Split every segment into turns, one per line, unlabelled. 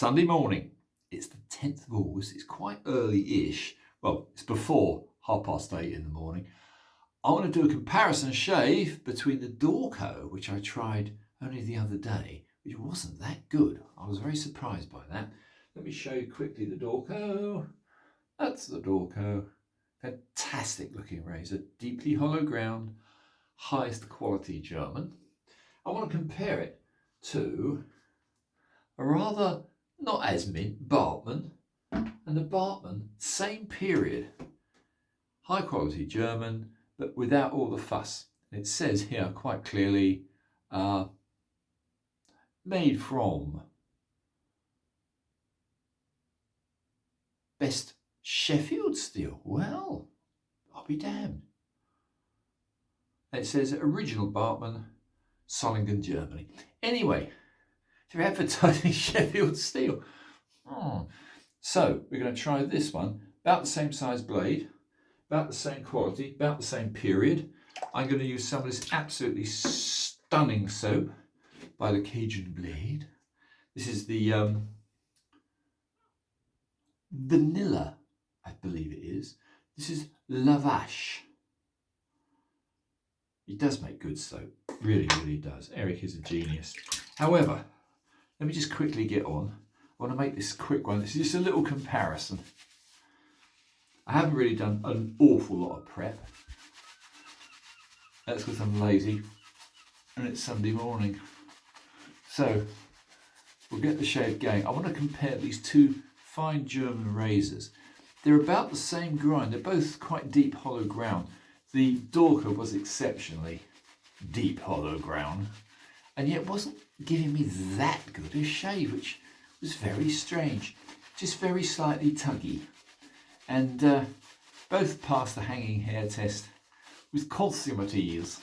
Sunday morning. It's the 10th of August. It's quite early-ish. Well, it's before 8:30 in the morning. I want to do a comparison shave between the Dorko, which I tried only the other day, which wasn't that good. I was very surprised by that. Let me show you quickly the Dorko. That's the Dorko. Fantastic looking razor, deeply hollow ground, highest quality German. I want to compare it to a rather not as mint Bartman, and the Bartman, same period, high quality German, but without all the fuss. It says here quite clearly, made from best Sheffield steel. Well, I'll be damned. It says original Bartman, Solingen, Germany. Anyway, they're advertising Sheffield steel. So we're going to try this one. About the same size blade, about the same quality, about the same period. I'm going to use some of this absolutely stunning soap by the Cajun Blade. This is the vanilla, I believe it is. This is La Vache. He does make good soap, really, really does. Eric is a genius. However, let me just quickly get on. I want to make this quick one. This is just a little comparison. I haven't really done an awful lot of prep. That's because I'm lazy and it's Sunday morning. So we'll get the shave going. I want to compare these two fine German razors. They're about the same grind. They're both quite deep hollow ground. The Dorko was exceptionally deep hollow ground, and yet wasn't giving me that good a shave, which was very strange. Just very slightly tuggy. And both passed the hanging hair test with consummate ease.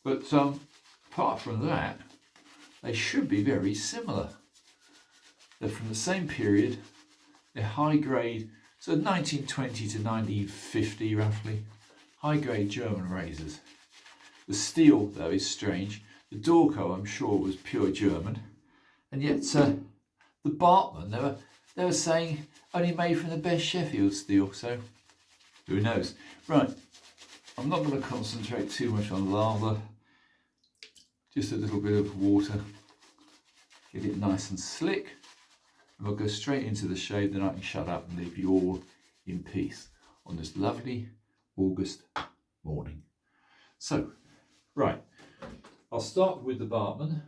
But apart from that, they should be very similar. They're from the same period. They're high grade, so 1920 to 1950 roughly. High grade German razors. The steel, though, is strange. The Dorko, I'm sure, was pure German. And yet the Bartman, they were saying only made from the best Sheffield steel, so who knows. Right, I'm not going to concentrate too much on lather. Just a little bit of water. Get it nice and slick. And we'll go straight into the shave, then I can shut up and leave you all in peace on this lovely August morning. So, right, I'll start with the Bartman.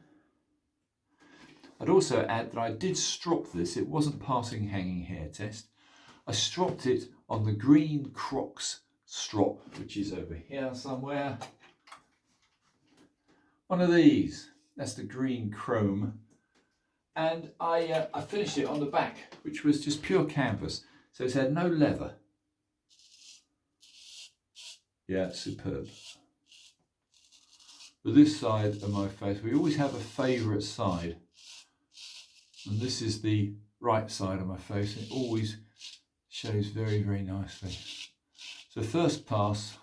I'd also add that I did strop this. It wasn't passing hanging hair test. I stropped it on the green Crocs strop, which is over here somewhere. One of these. That's the green chrome. And I finished it on the back, which was just pure canvas. So it's had no leather. Yeah, it's superb. But this side of my face, we always have a favourite side. And this is the right side of my face. It always shows very, very nicely. So first pass.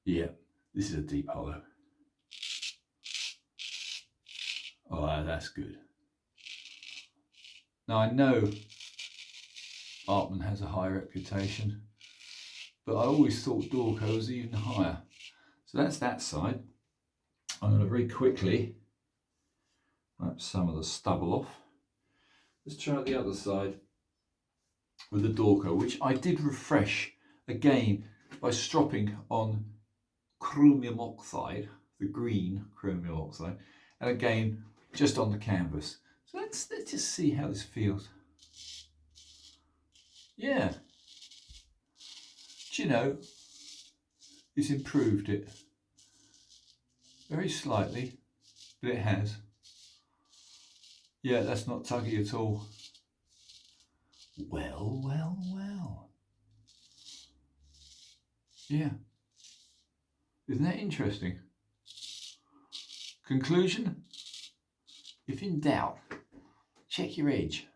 Yeah, this is a deep hollow. Oh, that's good. Now I know Bartman has a high reputation, but I always thought Dorko was even higher. So that's that side. I'm going to very quickly wipe some of the stubble off. Let's try the other side with the Dorko, which I did refresh again by stropping on chromium oxide, the green chromium oxide, and again just on the canvas. So let's just see how this feels. Yeah. Do you know, it's improved it. Very slightly, but it has. Yeah, that's not tuggy at all. Well, well, well. Yeah. Isn't that interesting? Conclusion? If in doubt, check your edge.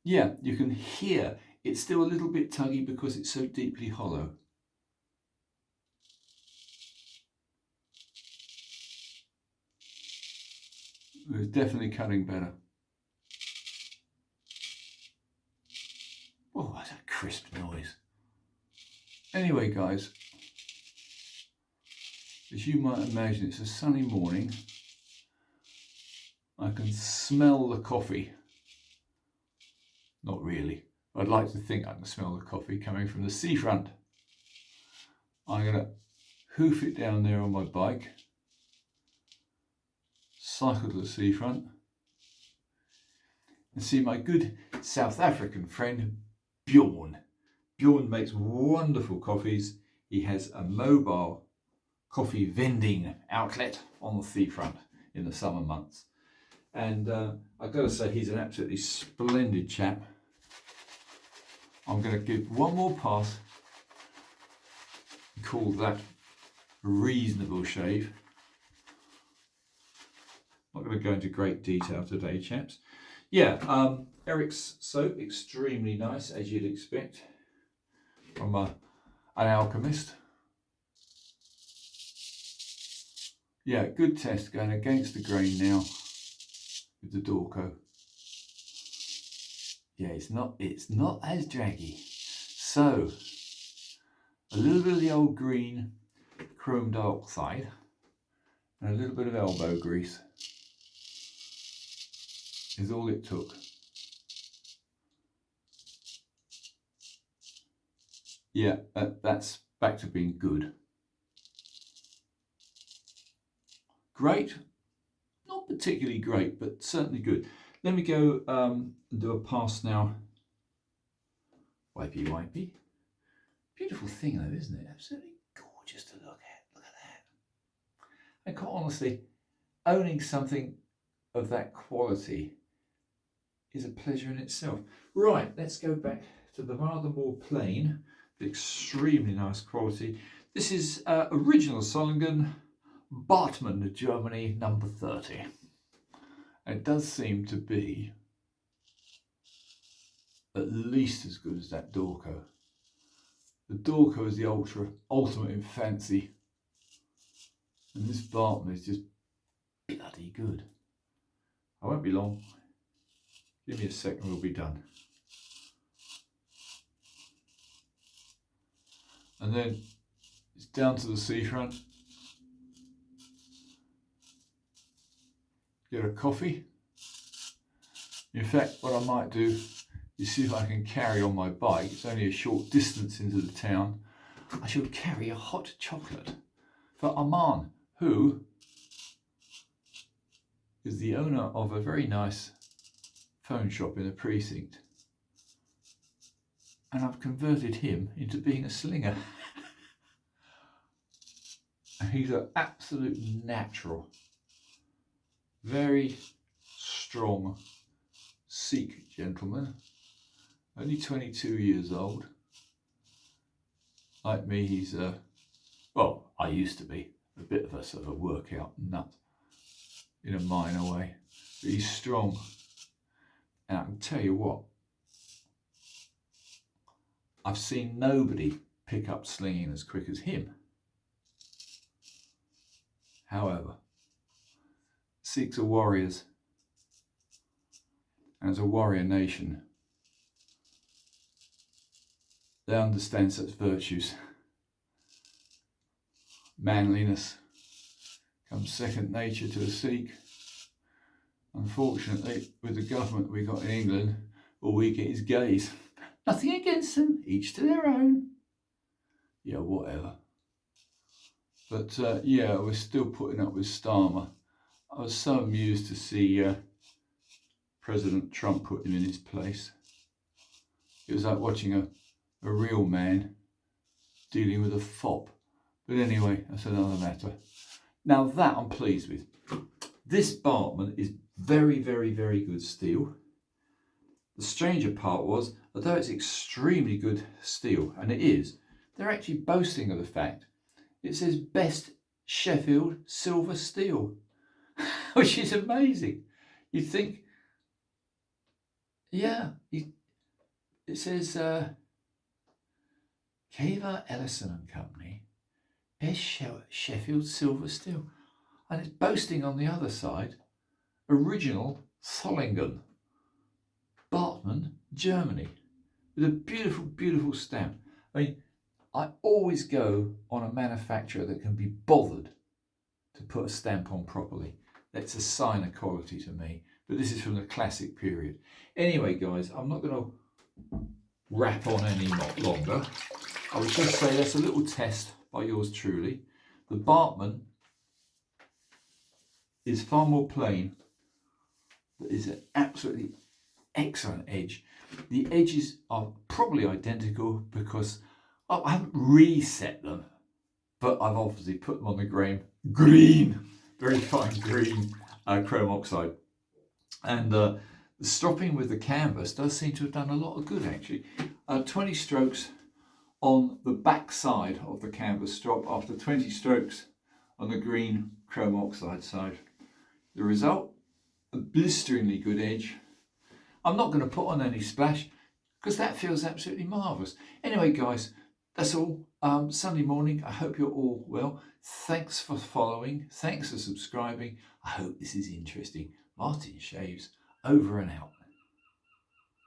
Yeah, you can hear it's still a little bit tuggy because it's so deeply hollow. It's definitely cutting better. Oh, that's a crisp noise. Anyway, guys, as you might imagine, it's a sunny morning. I can smell the coffee. Not really. I'd like to think I can smell the coffee coming from the seafront. I'm going to hoof it down there on my bike, cycle to the seafront, and see my good South African friend Bjorn. Bjorn makes wonderful coffees. He has a mobile coffee vending outlet on the seafront in the summer months. And I've got to say, he's an absolutely splendid chap. I'm going to give one more pass and call that a reasonable shave. I'm not going to go into great detail today, chaps. Yeah, Eric's soap, extremely nice, as you'd expect from an alchemist. Yeah, good test, going against the grain now with the Dorko. Yeah, it's not as draggy. So a little bit of the old green chrome dioxide and a little bit of elbow grease is all it took. Yeah, that's back to being good. Great, not particularly great, but certainly good. Let me go and do a pass now. Wipey, wipey. Beautiful thing though, isn't it? Absolutely gorgeous to look at. Look at that. And quite honestly, owning something of that quality is a pleasure in itself. Right, let's go back to the rather more plain, but extremely nice quality. This is original Solingen, Bartman, Germany, number 30. And it does seem to be at least as good as that Dorko. The Dorko is the ultimate in fancy, and this Bartman is just bloody good. I won't be long. Give me a second, we'll be done. And then it's down to the seafront. Get a coffee. In fact, what I might do is see if I can carry on my bike. It's only a short distance into the town. I shall carry a hot chocolate for Arman, who is the owner of a very nice phone shop in the precinct. And I've converted him into being a slinger. And he's an absolute natural. Very strong Sikh gentleman, only 22 years old. Like me, he's well, I used to be a bit of a sort of a workout nut in a minor way, but he's strong. And I can tell you what, I've seen nobody pick up slinging as quick as him. However, Sikhs are warriors, and as a warrior nation, they understand such virtues. Manliness comes second nature to a Sikh. Unfortunately, with the government we got in England, all we get is gays. Nothing against them, each to their own. Yeah, whatever. But yeah, we're still putting up with Starmer. I was so amused to see President Trump put him in his place. It was like watching a real man dealing with a fop. But anyway, that's another matter. Now that I'm pleased with. This Bartman is very, very, very good steel. The stranger part was, although it's extremely good steel, and it is, they're actually boasting of the fact it says best Sheffield silver steel, which is amazing. You think, yeah, it says Caver, Ellison and Company, best Sheffield silver steel, and it's boasting on the other side original Solingen, Bartman, Germany, with a beautiful, beautiful stamp. I mean, I always go on a manufacturer that can be bothered to put a stamp on properly. That's a sign of quality to me. But this is from the classic period. Anyway, guys, I'm not going to rap on any longer. I would just say that's a little test by yours truly. The Bartman is far more plain, but is an absolutely excellent edge. The edges are probably identical because I haven't reset them, but I've obviously put them on the green, very fine green chrome oxide. And the stropping with the canvas does seem to have done a lot of good actually. 20 strokes on the back side of the canvas strop after 20 strokes on the green chrome oxide side. The result, a blisteringly good edge. I'm not going to put on any splash because that feels absolutely marvellous. Anyway, guys, that's all. Sunday morning. I hope you're all well. Thanks for following. Thanks for subscribing. I hope this is interesting. Martin Shaves, over and out.